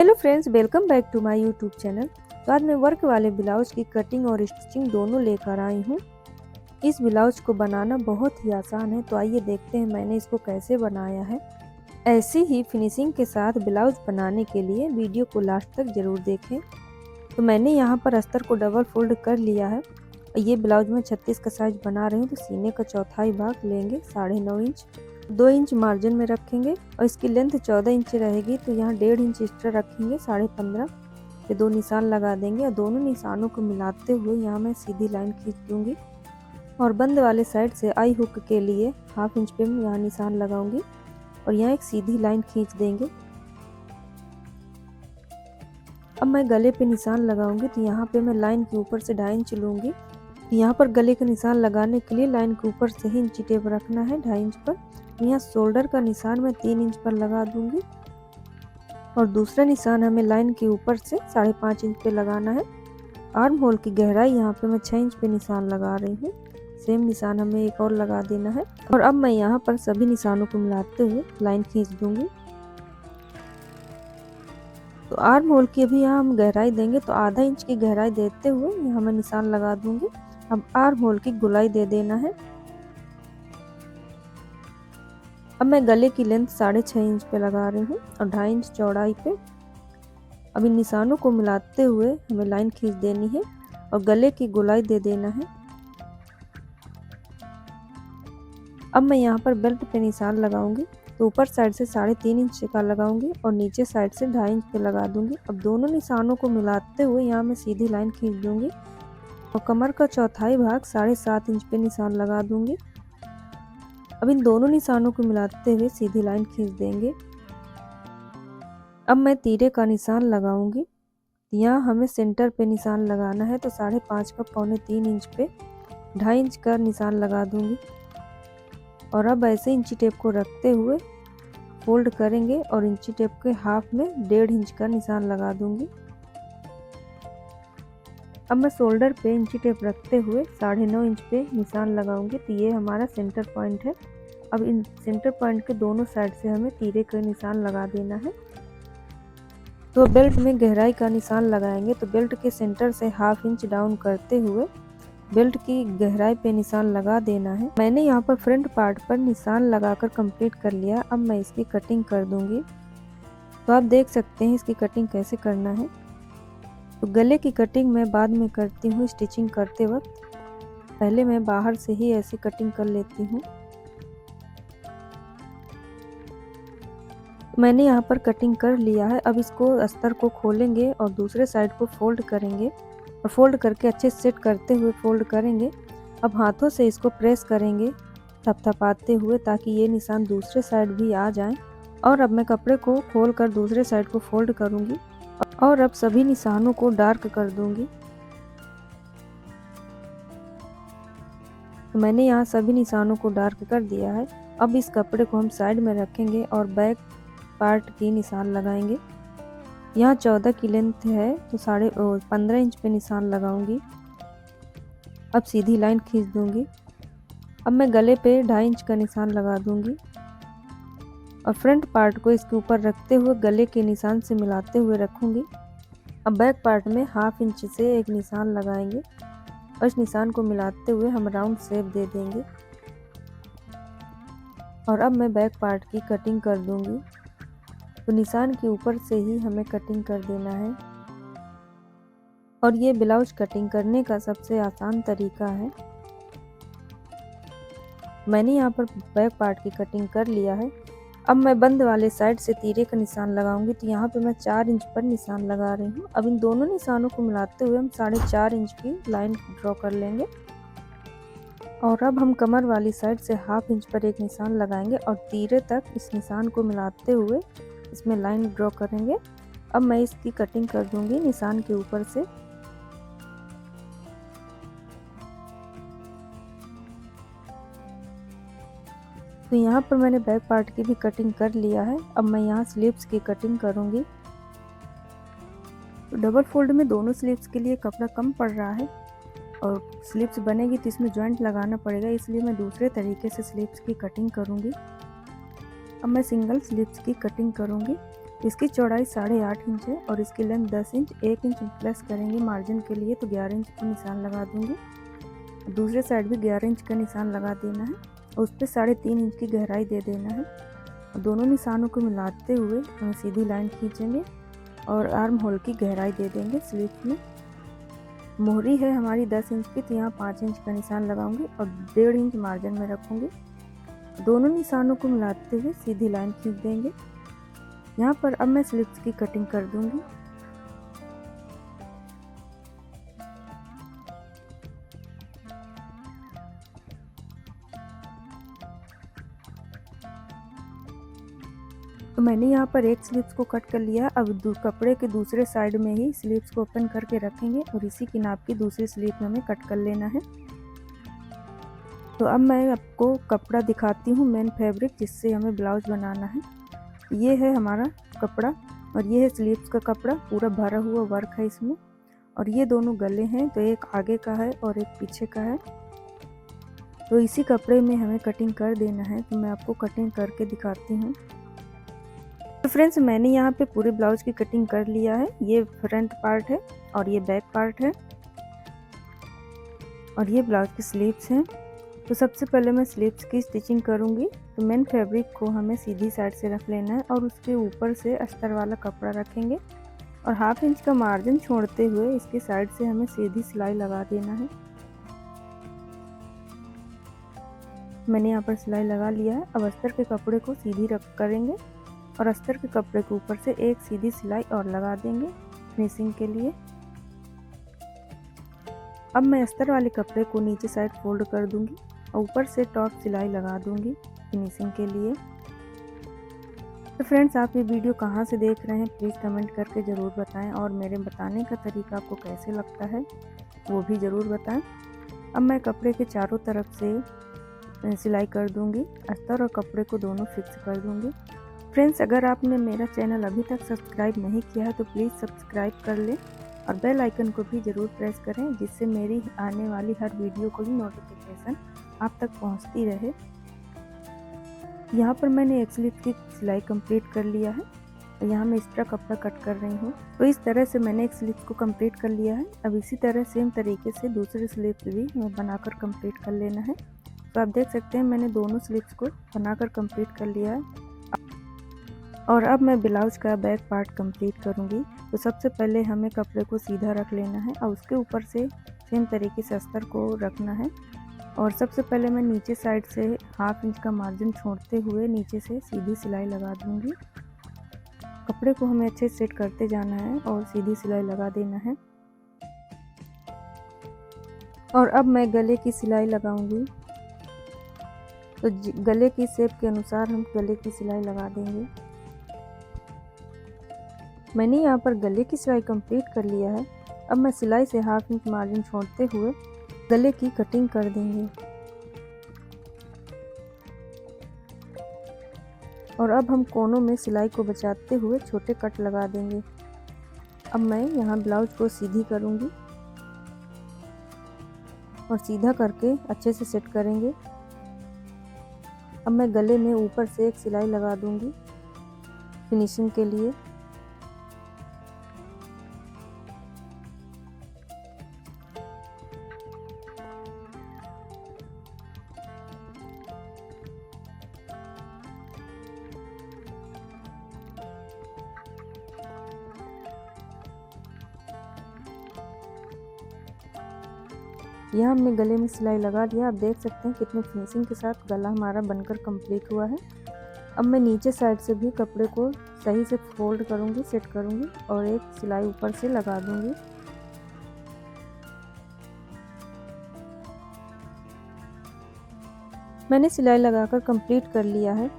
Hello friends, welcome back to my YouTube channel. तो आज मैं वर्क वाले ब्लाउज की कटिंग और स्टिचिंग दोनों लेकर आई हूँ। इस ब्लाउज को बनाना बहुत ही आसान है, तो आइए देखते हैं मैंने इसको कैसे बनाया है। ऐसी ही फिनिशिंग के साथ ब्लाउज बनाने के लिए वीडियो को लास्ट तक जरूर देखें। तो मैंने यहाँ पर अस्तर को डबल फोल्ड कर लिया है। ये ब्लाउज में 36 का साइज बना रही हूँ, तो सीने का चौथाई भाग लेंगे 9.5 इंच, 2 इंच मार्जिन में रखेंगे और इसकी लेंथ 14 इंच रहेगी, तो यहाँ 1.5 इंच एक्स्ट्रा रखेंगे, 15.5 पे 2 निशान लगा देंगे और दोनों निशानों को मिलाते हुए यहाँ मैं सीधी लाइन खींच दूंगी और बंद वाले साइड से आई हुक के लिए 1/2 इंच पे यहाँ निशान लगाऊंगी और यहाँ एक सीधी लाइन खींच देंगे। अब मैं गले पे निशान लगाऊंगी, तो यहाँ पे मैं लाइन के ऊपर से 2.5 इंच लूंगी। यहाँ पर गले का निशान लगाने के लिए लाइन के ऊपर से ही इंची टेप रखना है 2.5 इंच पर। यहाँ शोल्डर का निशान मैं 3 इंच पर लगा दूंगी और दूसरा निशान हमें लाइन के ऊपर से 5.5 इंच पे लगाना है। आर्म होल की गहराई यहाँ पे मैं 6 इंच पे निशान लगा रही हूँ। सेम निशान हमें एक और लगा देना है और अब मैं यहाँ पर सभी निशानों को मिलाते हुए लाइन खींच दूंगी। तो आर्म होल की अभी यहाँ हम गहराई देंगे, तो आधा इंच की गहराई देते हुए यहाँ मैं निशान लगा दूंगी। अब आर्म होल की गोलाई दे देना है। अब मैं गले की लेंथ 6.5 इंच पे लगा रही हूँ और 2.5 इंच चौड़ाई पे। अब इन निशानों को मिलाते हुए हमें लाइन खींच देनी है और गले की गोलाई दे देना है। अब मैं यहाँ पर बेल्ट पे निशान लगाऊंगी, तो ऊपर साइड से 3.5 इंच का लगाऊंगी और नीचे साइड से 2.5 इंच पे लगा दूंगी। अब दोनों निशानों को मिलाते हुए यहाँ मैं सीधी लाइन खींच दूंगी और कमर का चौथाई भाग 7.5 इंच पे निशान लगा दूंगी। अब इन दोनों निशानों को मिलाते हुए सीधी लाइन खींच देंगे। अब मैं तीरे का निशान लगाऊंगी, यहाँ हमें सेंटर पे निशान लगाना है, तो 5.5 का 3.25 इंच पे 2.5 इंच का निशान लगा दूंगी और अब ऐसे इंची टेप को रखते हुए फोल्ड करेंगे और इंची टेप के हाफ में 1.5 इंच का निशान लगा दूंगी। अब मैं शोल्डर पे इंची टेप रखते हुए 9.5 इंच पे निशान लगाऊंगी, तो ये हमारा सेंटर पॉइंट है। अब इन सेंटर पॉइंट के दोनों साइड से हमें तीरे का निशान लगा देना है। तो बेल्ट में गहराई का निशान लगाएंगे, तो बेल्ट के सेंटर से 1/2 इंच डाउन करते हुए बेल्ट की गहराई पे निशान लगा देना है। मैंने यहाँ पर फ्रंट पार्ट पर निशान लगाकर कंप्लीट कर लिया। अब मैं इसकी कटिंग कर दूंगी, तो आप देख सकते हैं इसकी कटिंग कैसे करना है। तो गले की कटिंग मैं बाद में करती हूँ स्टिचिंग करते वक्त, पहले मैं बाहर से ही ऐसी कटिंग कर लेती हूँ। मैंने यहाँ पर कटिंग कर लिया है। अब इसको अस्तर को खोलेंगे और दूसरे साइड को फोल्ड करेंगे और फोल्ड करके अच्छे से सेट करते हुए फोल्ड करेंगे। अब हाथों से इसको प्रेस करेंगे थपथपाते हुए, ताकि ये निशान दूसरे साइड भी आ जाएं। और अब मैं कपड़े को खोलकर दूसरे साइड को फोल्ड करूंगी और अब सभी निशानों को डार्क कर दूंगी। तो मैंने यहाँ सभी निशानों को डार्क कर दिया है। अब इस कपड़े को हम साइड में रखेंगे और बैक पार्ट की निशान लगाएंगे। यहाँ 14 की लेंथ है, तो 15.5 इंच पे निशान लगाऊंगी। अब सीधी लाइन खींच दूंगी। अब मैं गले पे 2.5 इंच का निशान लगा दूंगी और फ्रंट पार्ट को इसके ऊपर रखते हुए गले के निशान से मिलाते हुए रखूंगी। अब बैक पार्ट में 1/2 इंच से एक निशान लगाएंगे और इस निशान को मिलाते हुए हम राउंड शेप दे देंगे। और अब मैं बैक पार्ट की कटिंग कर दूंगी, तो निशान के ऊपर से ही हमें कटिंग कर देना है। और ये ब्लाउज कटिंग करने का सबसे आसान तरीका है। मैंने यहाँ पर बैक पार्ट की कटिंग कर लिया है। अब मैं बंद वाले साइड से तीरे का निशान लगाऊंगी, तो यहाँ पे मैं 4 इंच पर निशान लगा रही हूँ। अब इन दोनों निशानों को मिलाते हुए हम 4.5 इंच की लाइन ड्रॉ कर लेंगे और अब हम कमर वाली साइड से 1/2 इंच पर एक निशान लगाएंगे और तीरे तक इस निशान को मिलाते हुए इसमें लाइन ड्रॉ करेंगे। अब मैं इसकी कटिंग कर दूंगी निशान के ऊपर से। तो यहाँ पर मैंने बैक पार्ट की भी कटिंग कर लिया है। अब मैं यहाँ स्लीव्स की कटिंग करूँगी। तो डबल फोल्ड में दोनों स्लीव्स के लिए कपड़ा कम पड़ रहा है और स्लीव्स बनेगी तो इसमें जॉइंट लगाना पड़ेगा, इसलिए मैं दूसरे तरीके से स्लीव्स की कटिंग करूँगी। अब मैं सिंगल स्लीव्स की कटिंग करूँगी। इसकी चौड़ाई 8.5 इंच है और इसकी लेंथ 10 इंच। 1 इंच प्लस करेंगे मार्जिन के लिए, तो 11 इंच का निशान लगा दूंगी। दूसरे साइड भी 11 इंच का निशान लगा देना है और उस पर 3.5 इंच की गहराई दे देना है। दोनों निशानों को मिलाते हुए हम सीधी लाइन खींचेंगे और आर्म होल की गहराई दे देंगे स्लीव्स में। मोहरी है हमारी 10 इंच की, तो यहाँ 5 इंच का निशान लगाऊंगी और 1.5 इंच मार्जिन में रखूंगी। दोनों निशानों को मिलाते हुए सीधी लाइन खींच देंगे। यहाँ पर अब मैं स्लीव्स की कटिंग कर दूंगी। तो मैंने यहाँ पर एक स्लीव्स को कट कर लिया। अब कपड़े के दूसरे साइड में ही स्लीव्स को ओपन करके रखेंगे और इसी की नाप की दूसरी स्लीव में हमें कट कर लेना है। तो अब मैं आपको कपड़ा दिखाती हूँ, मेन फैब्रिक जिससे हमें ब्लाउज बनाना है। ये है हमारा कपड़ा और ये है स्लीव्स का कपड़ा, पूरा भरा हुआ वर्क है इसमें। और ये दोनों गले हैं, तो एक आगे का है और एक पीछे का है। तो इसी कपड़े में हमें कटिंग कर देना है। तो मैं आपको कटिंग करके दिखाती हूँ। तो फ्रेंड्स, मैंने यहाँ पे पूरे ब्लाउज की कटिंग कर लिया है। ये फ्रंट पार्ट है और ये बैक पार्ट है और ये ब्लाउज की स्लीव्स हैं। तो सबसे पहले मैं स्लीव्स की स्टिचिंग करूँगी। तो मेन फैब्रिक को हमें सीधी साइड से रख लेना है और उसके ऊपर से अस्तर वाला कपड़ा रखेंगे और 1/2 इंच का मार्जिन छोड़ते हुए इसके साइड से हमें सीधी सिलाई लगा देना है। मैंने यहाँ पर सिलाई लगा लिया है। अब अस्तर के कपड़े को सीधी रख करेंगे और अस्तर के कपड़े के ऊपर से एक सीधी सिलाई और लगा देंगे फिनिशिंग के लिए। अब मैं अस्तर वाले कपड़े को नीचे साइड फोल्ड कर दूंगी और ऊपर से टॉप सिलाई लगा दूंगी फिनिशिंग के लिए। तो फ्रेंड्स, आप ये वीडियो कहाँ से देख रहे हैं प्लीज़ कमेंट करके ज़रूर बताएं और मेरे बताने का तरीका आपको कैसे लगता है वो भी ज़रूर बताएं। अब मैं कपड़े के चारों तरफ से सिलाई कर दूंगी। अस्तर और कपड़े को दोनों फिक्स कर दूंगी। फ्रेंड्स, अगर आपने मेरा चैनल अभी तक सब्सक्राइब नहीं किया है तो प्लीज़ सब्सक्राइब कर लें और बेल आइकन को भी ज़रूर प्रेस करें, जिससे मेरी आने वाली हर वीडियो को ही नोटिफिकेशन आप तक पहुंचती रहे। यहाँ पर मैंने एक स्लीव की सिलाई कंप्लीट कर लिया है और यहाँ मैं एक्स्ट्रा कपड़ा कट कर रही हूँ। तो इस तरह से मैंने एक स्लीव को कंप्लीट कर लिया है। अब इसी तरह सेम तरीके से दूसरे स्लीव भी हमें बनाकर कंप्लीट कर लेना है। तो आप देख सकते हैं मैंने दोनों स्लीव्स को बनाकर कंप्लीट कर लिया है। और अब मैं ब्लाउज का बैक पार्ट कंप्लीट करूंगी। तो सबसे पहले हमें कपड़े को सीधा रख लेना है और उसके ऊपर से सेम तरीके से अस्तर को रखना है। और सबसे पहले मैं नीचे साइड से 1/2 इंच का मार्जिन छोड़ते हुए नीचे से सीधी सिलाई लगा दूंगी। कपड़े को हमें अच्छे से सेट करते जाना है और सीधी सिलाई लगा देना है। और अब मैं गले की सिलाई लगाऊंगी। तो गले की शेप के अनुसार हम गले की सिलाई लगा देंगे। मैंने यहाँ पर गले की सिलाई कंप्लीट कर लिया है। अब मैं सिलाई से 1/2 इंच मार्जिन छोड़ते हुए गले की कटिंग कर देंगे। और अब हम कोनों में सिलाई को बचाते हुए छोटे कट लगा देंगे। अब मैं यहाँ ब्लाउज को सीधी करूँगी और सीधा करके अच्छे से सेट करेंगे। अब मैं गले में ऊपर से एक सिलाई लगा दूँगी फिनिशिंग के लिए। यहाँ हमने गले में सिलाई लगा दिया। आप देख सकते हैं कितने फिनिशिंग के साथ गला हमारा बनकर कंप्लीट हुआ है। अब मैं नीचे साइड से भी कपड़े को सही से फोल्ड करूँगी, सेट करूँगी और एक सिलाई ऊपर से लगा दूँगी। मैंने सिलाई लगाकर कंप्लीट कर लिया है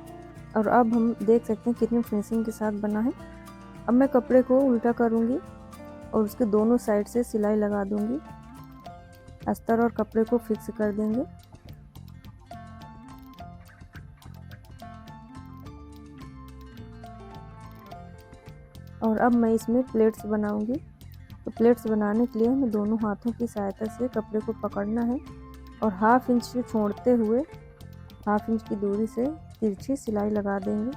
और अब हम देख सकते हैं कितनी फिनिशिंग के साथ बना है। अब मैं कपड़े को उल्टा करूँगी और उसके दोनों साइड से सिलाई लगा दूँगी। अस्तर और कपड़े को फिक्स कर देंगे। और अब मैं इसमें प्लेट्स बनाऊंगी। तो प्लेट्स बनाने के लिए हमें दोनों हाथों की सहायता से कपड़े को पकड़ना है और 1/2 इंच से छोड़ते हुए 1/2 इंच की दूरी से तिरछी सिलाई लगा देंगे।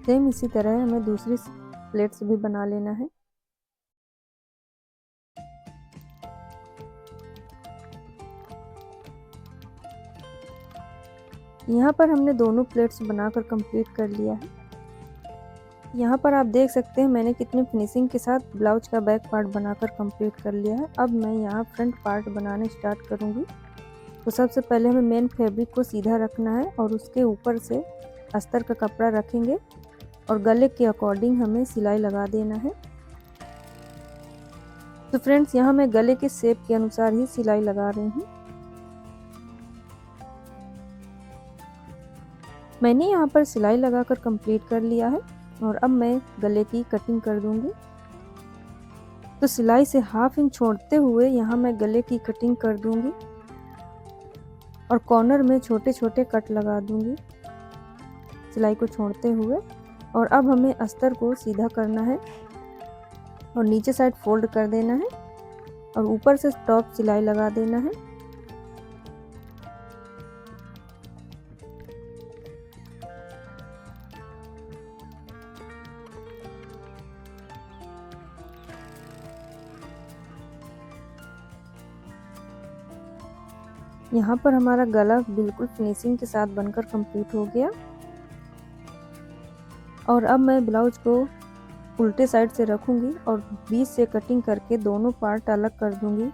सेम इसी तरह हमें दूसरी प्लेट्स भी बना लेना है। यहाँ पर हमने दोनों प्लेट्स बनाकर कंप्लीट कर लिया है। यहाँ पर आप देख सकते हैं मैंने कितनी फिनिशिंग के साथ ब्लाउज का बैक पार्ट बनाकर कंप्लीट कर लिया है। अब मैं यहाँ फ्रंट पार्ट बनाने स्टार्ट करूँगी। तो सबसे पहले हमें मेन फैब्रिक को सीधा रखना है और उसके ऊपर से अस्तर का कपड़ा रखेंगे और गले के अकॉर्डिंग हमें सिलाई लगा देना है। तो फ्रेंड्स, यहाँ मैं गले के शेप के अनुसार ही सिलाई लगा रही हूँ। मैंने यहाँ पर सिलाई लगाकर कंप्लीट कर लिया है और अब मैं गले की कटिंग कर दूंगी। तो सिलाई से हाफ इंच छोड़ते हुए यहाँ मैं गले की कटिंग कर दूंगी और कॉर्नर में छोटे छोटे कट लगा दूंगी सिलाई को छोड़ते हुए। और अब हमें अस्तर को सीधा करना है और नीचे साइड फोल्ड कर देना है और ऊपर से टॉप सिलाई लगा देना है। यहाँ पर हमारा गला बिल्कुल फिनिशिंग के साथ बनकर कंप्लीट हो गया। और अब मैं ब्लाउज को उल्टे साइड से रखूंगी और बीच से कटिंग करके दोनों पार्ट अलग कर दूंगी।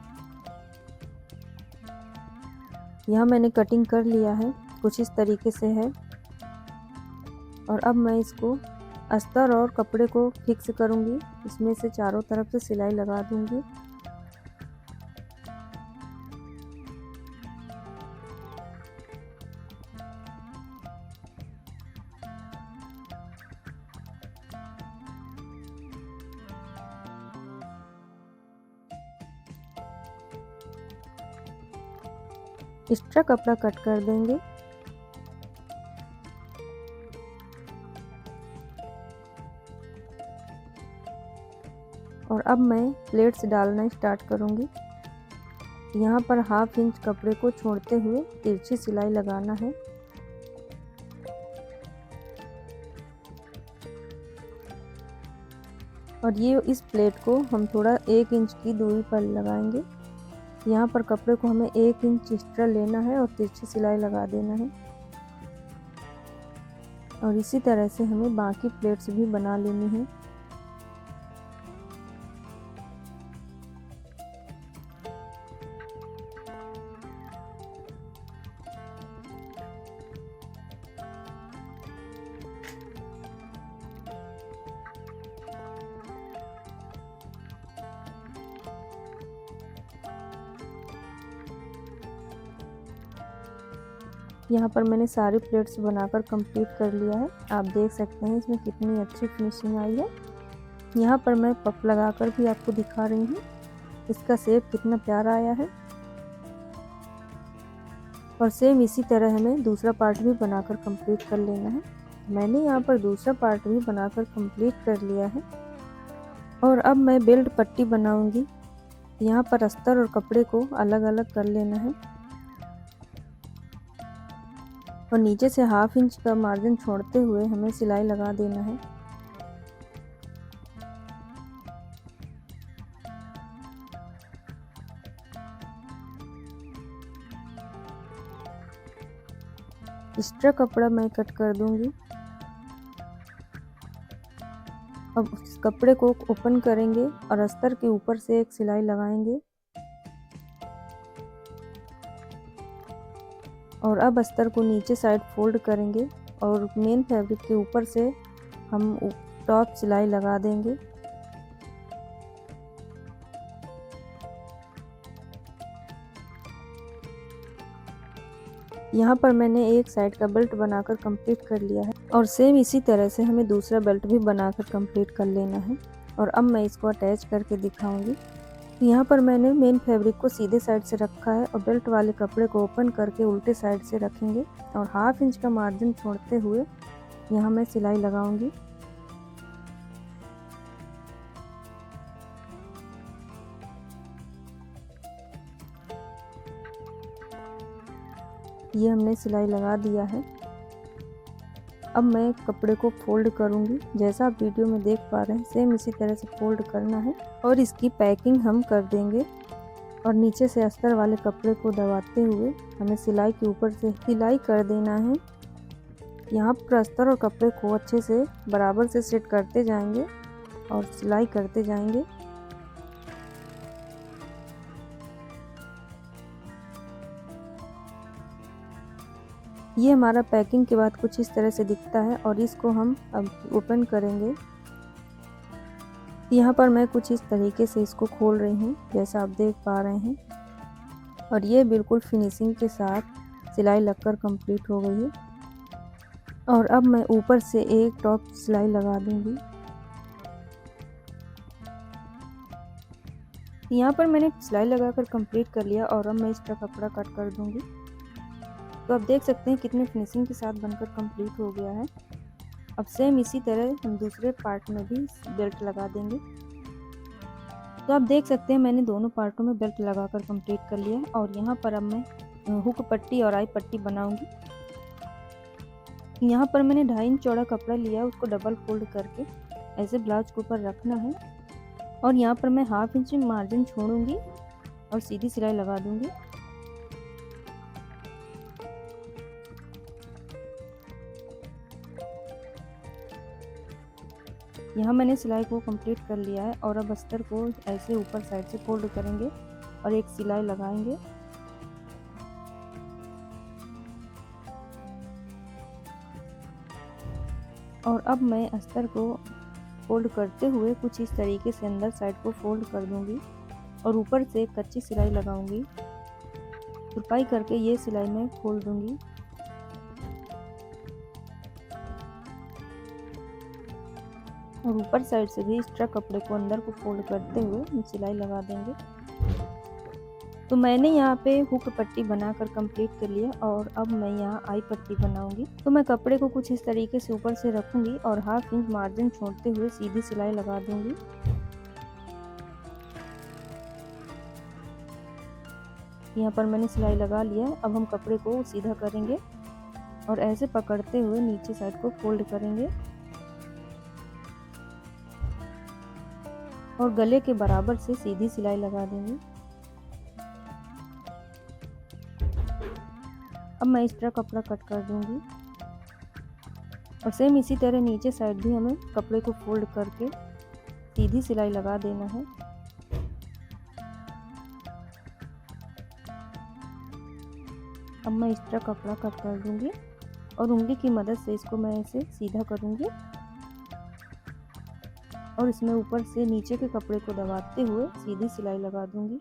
यहाँ मैंने कटिंग कर लिया है, कुछ इस तरीके से है। और अब मैं इसको अस्तर और कपड़े को फिक्स करूंगी, इसमें से चारों तरफ से सिलाई लगा दूंगी। एक्स्ट्रा कपड़ा कट कर देंगे। और अब मैं प्लेट्स डालना स्टार्ट करूंगी। यहाँ पर हाफ इंच कपड़े को छोड़ते हुए तिरछी सिलाई लगाना है। और ये इस प्लेट को हम थोड़ा 1 इंच की दूरी पर लगाएंगे। यहाँ पर कपड़े को हमें 1 इंच एक्स्ट्रा लेना है और तिरछी सिलाई लगा देना है। और इसी तरह से हमें बाकी प्लेट्स भी बना लेनी है। यहाँ पर मैंने सारी प्लेट्स बनाकर कंप्लीट कर लिया है। आप देख सकते हैं इसमें कितनी अच्छी फिनिशिंग आई है। यहाँ पर मैं पफ लगाकर भी आपको दिखा रही हूँ, इसका शेप कितना प्यारा आया है। और सेम इसी तरह हमें दूसरा पार्ट भी बनाकर कंप्लीट कर लेना है। मैंने यहाँ पर दूसरा पार्ट भी बनाकर कंप्लीट कर लिया है। और अब मैं बेल्ट पट्टी बनाऊंगी। यहाँ पर अस्तर और कपड़े को अलग अलग कर लेना है और नीचे से हाफ इंच का मार्जिन छोड़ते हुए हमें सिलाई लगा देना है। एक्स्ट्रा कपड़ा मैं कट कर दूंगी। अब उस कपड़े को ओपन करेंगे और अस्तर के ऊपर से एक सिलाई लगाएंगे। और अब अस्तर को नीचे साइड फोल्ड करेंगे और मेन फैब्रिक के ऊपर से हम टॉप सिलाई लगा देंगे। यहाँ पर मैंने एक साइड का बेल्ट बनाकर कंप्लीट कर लिया है और सेम इसी तरह से हमें दूसरा बेल्ट भी बनाकर कंप्लीट कर लेना है। और अब मैं इसको अटैच करके दिखाऊंगी। यहाँ पर मैंने मेन फैब्रिक को सीधे साइड से रखा है और बेल्ट वाले कपड़े को ओपन करके उल्टे साइड से रखेंगे और हाफ इंच का मार्जिन छोड़ते हुए यहाँ मैं सिलाई लगाऊंगी। ये हमने सिलाई लगा दिया है। अब मैं कपड़े को फोल्ड करूंगी। जैसा आप वीडियो में देख पा रहे हैं सेम इसी तरह से फोल्ड करना है और इसकी पैकिंग हम कर देंगे। और नीचे से अस्तर वाले कपड़े को दबाते हुए हमें सिलाई के ऊपर से सिलाई कर देना है। यहाँ पर अस्तर और कपड़े को अच्छे से बराबर से सेट करते जाएंगे और सिलाई करते जाएंगे। ये हमारा पैकिंग के बाद कुछ इस तरह से दिखता है और इसको हम अब ओपन करेंगे। यहाँ पर मैं कुछ इस तरीके से इसको खोल रही हूँ जैसा आप देख पा रहे हैं। और ये बिल्कुल फिनिशिंग के साथ सिलाई लगकर कंप्लीट हो गई है। और अब मैं ऊपर से एक टॉप सिलाई लगा दूंगी। यहाँ पर मैंने सिलाई लगाकर कंप्लीट कर लिया और अब मैं इसका कपड़ा कट कर दूंगी। तो आप देख सकते हैं कितने फिनिशिंग के साथ बनकर कंप्लीट हो गया है। अब सेम इसी तरह हम दूसरे पार्ट में भी बेल्ट लगा देंगे। तो आप देख सकते हैं मैंने दोनों पार्टों में बेल्ट लगाकर कंप्लीट कर लिया है। और यहाँ पर अब मैं हुक पट्टी और आई पट्टी बनाऊंगी। यहाँ पर मैंने 2.5 इंच चौड़ा कपड़ा लिया, उसको डबल फोल्ड करके ऐसे ब्लाउज के ऊपर रखना है। और यहाँ पर मैं 1/2 इंच मार्जिन छोड़ूंगी और सीधी सिलाई लगा दूंगी। यहाँ मैंने सिलाई को कंप्लीट कर लिया है और अब अस्तर को ऐसे ऊपर साइड से फोल्ड करेंगे और एक सिलाई लगाएंगे। और अब मैं अस्तर को फोल्ड करते हुए कुछ इस तरीके से अंदर साइड को फोल्ड कर दूंगी और ऊपर से कच्ची सिलाई लगाऊंगी। तुरपाई करके ये सिलाई मैं खोल दूंगी। और ऊपर साइड से भी एक्स्ट्रा कपड़े को अंदर को फोल्ड करते हुए सिलाई लगा देंगे। तो मैंने यहाँ पे हुक पट्टी बनाकर कंप्लीट कर लिया और अब मैं यहाँ आई पट्टी बनाऊंगी। तो मैं कपड़े को कुछ इस तरीके से ऊपर से रखूंगी और 1/2 इंच मार्जिन छोड़ते हुए सीधी सिलाई लगा दूंगी। यहाँ पर मैंने सिलाई लगा लिया। अब हम कपड़े को सीधा करेंगे और ऐसे पकड़ते हुए नीचे साइड को फोल्ड करेंगे और गले के बराबर से सीधी सिलाई लगा देंगे। अब मैं एक्स्ट्रा कपड़ा कट कर दूंगी और सेम इसी तरह नीचे साइड भी हमें कपड़े को फोल्ड करके सीधी सिलाई लगा देना है। अब मैं एक्स्ट्रा कपड़ा कट कर दूंगी और उंगली की मदद से इसको मैं ऐसे सीधा करूंगी और इसमें ऊपर से नीचे के कपड़े को दबाते हुए सीधी सिलाई लगा दूंगी।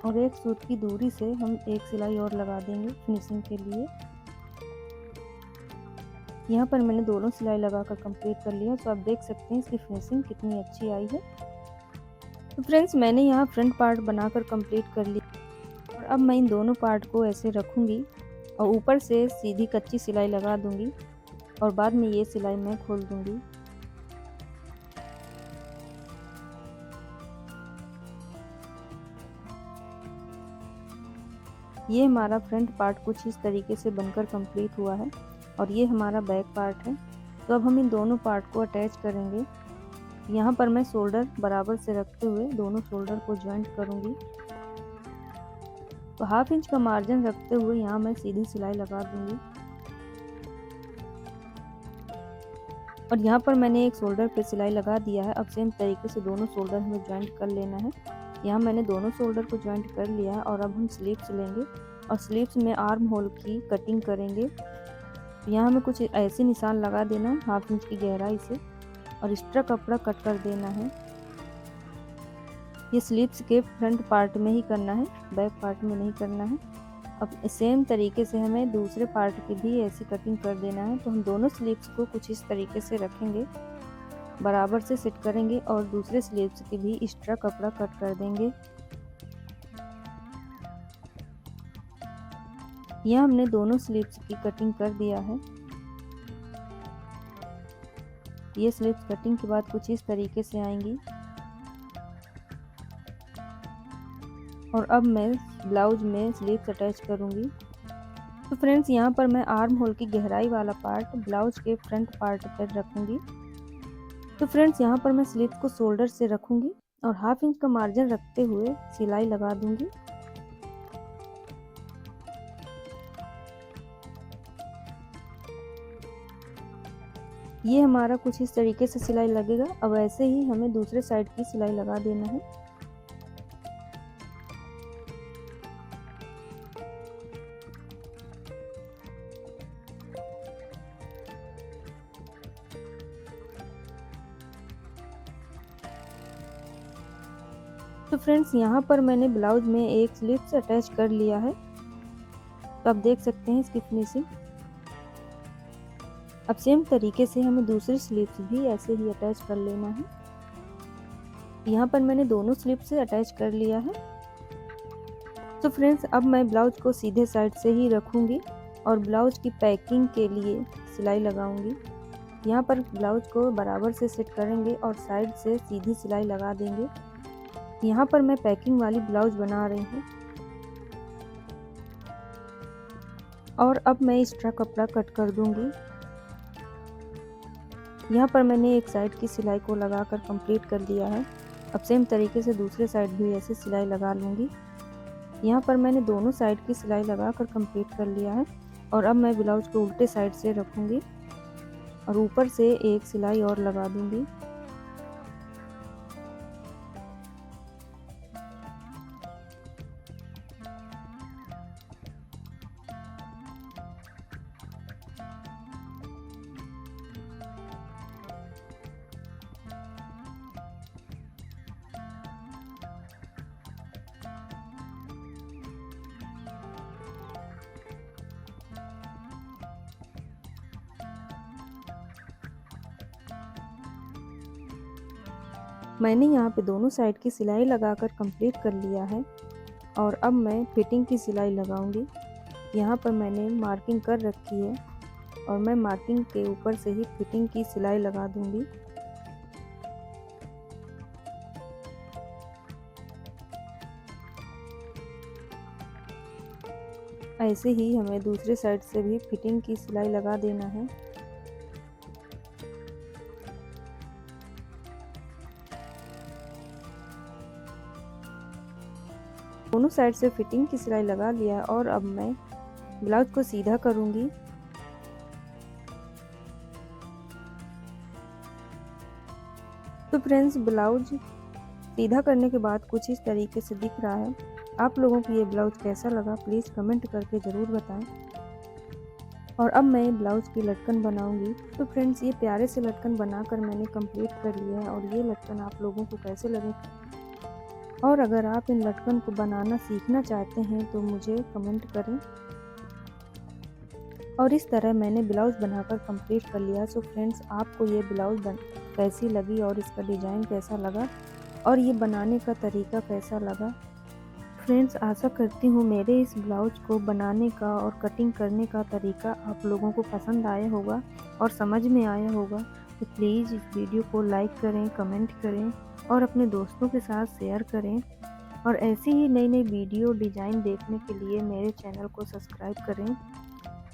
और एक सूत की दूरी से हम एक सिलाई और लगा देंगे फिनिशिंग के लिए। यहाँ पर मैंने दोनों सिलाई लगाकर कंप्लीट कर लिया। तो आप देख सकते हैं इसकी फिनिशिंग कितनी अच्छी आई है। तो फ्रेंड्स मैंने यहाँ फ्रंट पार्ट बनाकर कंप्लीट कर लिया और अब मैं इन दोनों पार्ट को ऐसे रखूँगी और ऊपर से सीधी कच्ची सिलाई लगा दूँगी और बाद में ये सिलाई मैं खोल दूँगी। ये हमारा फ्रंट पार्ट कुछ इस तरीके से बनकर कंप्लीट हुआ है और ये हमारा बैक पार्ट है। तो अब हम इन दोनों पार्ट को अटैच करेंगे। यहाँ पर मैं शोल्डर बराबर से रखते हुए दोनों शोल्डर को ज्वाइंट करूँगी। तो 1/2 इंच का मार्जिन रखते हुए यहाँ मैं सीधी सिलाई लगा दूँगी और यहाँ पर मैंने एक शोल्डर पे सिलाई लगा दिया है। अब सेम तरीके से दोनों शोल्डर हमें ज्वाइंट कर लेना है। यहाँ मैंने दोनों शोल्डर को ज्वाइंट कर लिया है और अब हम स्लीव्स लेंगे और स्लीव्स में आर्म होल की कटिंग करेंगे। यहाँ हमें कुछ ऐसे निशान लगा देना है 1/2 इंच की गहराई से और एक्स्ट्रा कपड़ा कट कर देना है। ये स्लीव्स के फ्रंट पार्ट में ही करना है, बैक पार्ट में नहीं करना है। अब सेम तरीके से हमें दूसरे पार्ट की भी ऐसी कटिंग कर देना है। तो हम दोनों स्लीव्स को कुछ इस तरीके से रखेंगे, बराबर से सेट करेंगे और दूसरे स्लीव्स की भी एक्स्ट्रा कपड़ा कट कर देंगे। यह हमने दोनों स्लीव्स की कटिंग कर दिया है। ये स्लीव्स कटिंग के बाद कुछ इस तरीके से आएंगी और अब मैं ब्लाउज में स्लीव्स अटैच करूंगी। तो फ्रेंड्स यहाँ पर मैं आर्म होल की गहराई वाला पार्ट ब्लाउज के फ्रंट पार्ट पर रखूँगी। तो फ्रेंड्स यहाँ पर मैं स्लीव को शोल्डर से रखूँगी और 1/2 इंच का मार्जिन रखते हुए सिलाई लगा दूँगी। ये हमारा कुछ इस तरीके से सिलाई लगेगा। अब ऐसे ही हमें दूसरे साइड की सिलाई लगा देना है। तो फ्रेंड्स यहाँ पर मैंने ब्लाउज में एक स्लीव से अटैच कर लिया है। तो आप देख सकते हैं इसकी फिनिशिंग। अब सेम तरीके से हमें दूसरी स्लीव्स भी ऐसे ही अटैच कर लेना है। यहाँ पर मैंने दोनों स्लीव से अटैच कर लिया है। तो फ्रेंड्स अब मैं ब्लाउज को सीधे साइड से ही रखूँगी और ब्लाउज की पैकिंग के लिए सिलाई लगाऊंगी। यहाँ पर ब्लाउज को बराबर से सेट करेंगे और साइड से सीधी सिलाई लगा देंगे। यहाँ पर मैं पैकिंग वाली ब्लाउज बना रही हूँ और अब मैं एक्स्ट्रा कपड़ा कट कर दूंगी। यहाँ पर मैंने एक साइड की सिलाई को लगाकर कंप्लीट कर लिया है। अब सेम तरीके से दूसरे साइड भी ऐसे सिलाई लगा लूँगी। यहाँ पर मैंने दोनों साइड की सिलाई लगाकर कंप्लीट कर लिया है और अब मैं ब्लाउज को उल्टे साइड से रखूँगी और ऊपर से एक सिलाई और लगा दूँगी। मैंने यहाँ पे दोनों साइड की सिलाई लगाकर कंप्लीट कर लिया है और अब मैं फिटिंग की सिलाई लगाऊंगी। यहाँ पर मैंने मार्किंग कर रखी है और मैं मार्किंग के ऊपर से ही फिटिंग की सिलाई लगा दूंगी। ऐसे ही हमें दूसरी साइड से भी फिटिंग की सिलाई लगा देना है। दोनों साइड से फिटिंग की सिलाई लगा लिया है और अब मैं ब्लाउज को सीधा करूंगी। तो फ्रेंड्स ब्लाउज सीधा करने के बाद कुछ इस तरीके से दिख रहा है। आप लोगों को ये ब्लाउज कैसा लगा प्लीज़ कमेंट करके ज़रूर बताएं। और अब मैं ब्लाउज की लटकन बनाऊंगी। तो फ्रेंड्स ये प्यारे से लटकन बनाकर मैंने कंप्लीट कर लिया है और ये लटकन आप लोगों को कैसे लगे और अगर आप इन लटकन को बनाना सीखना चाहते हैं तो मुझे कमेंट करें। और इस तरह मैंने ब्लाउज़ बनाकर कंप्लीट कर लिया। सो फ्रेंड्स आपको ये ब्लाउज़ कैसी लगी और इसका डिज़ाइन कैसा लगा और ये बनाने का तरीका कैसा लगा। फ्रेंड्स आशा करती हूँ मेरे इस ब्लाउज को बनाने का और कटिंग करने का तरीका आप लोगों को पसंद आया होगा और समझ में आया होगा। तो प्लीज़ इस वीडियो को लाइक करें, कमेंट करें और अपने दोस्तों के साथ शेयर करें। और ऐसी ही नई नई वीडियो डिज़ाइन देखने के लिए मेरे चैनल को सब्सक्राइब करें।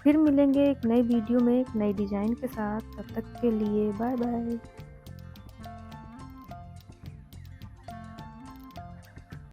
फिर मिलेंगे एक नई वीडियो में एक नई डिज़ाइन के साथ। तब तक के लिए बाय बाय।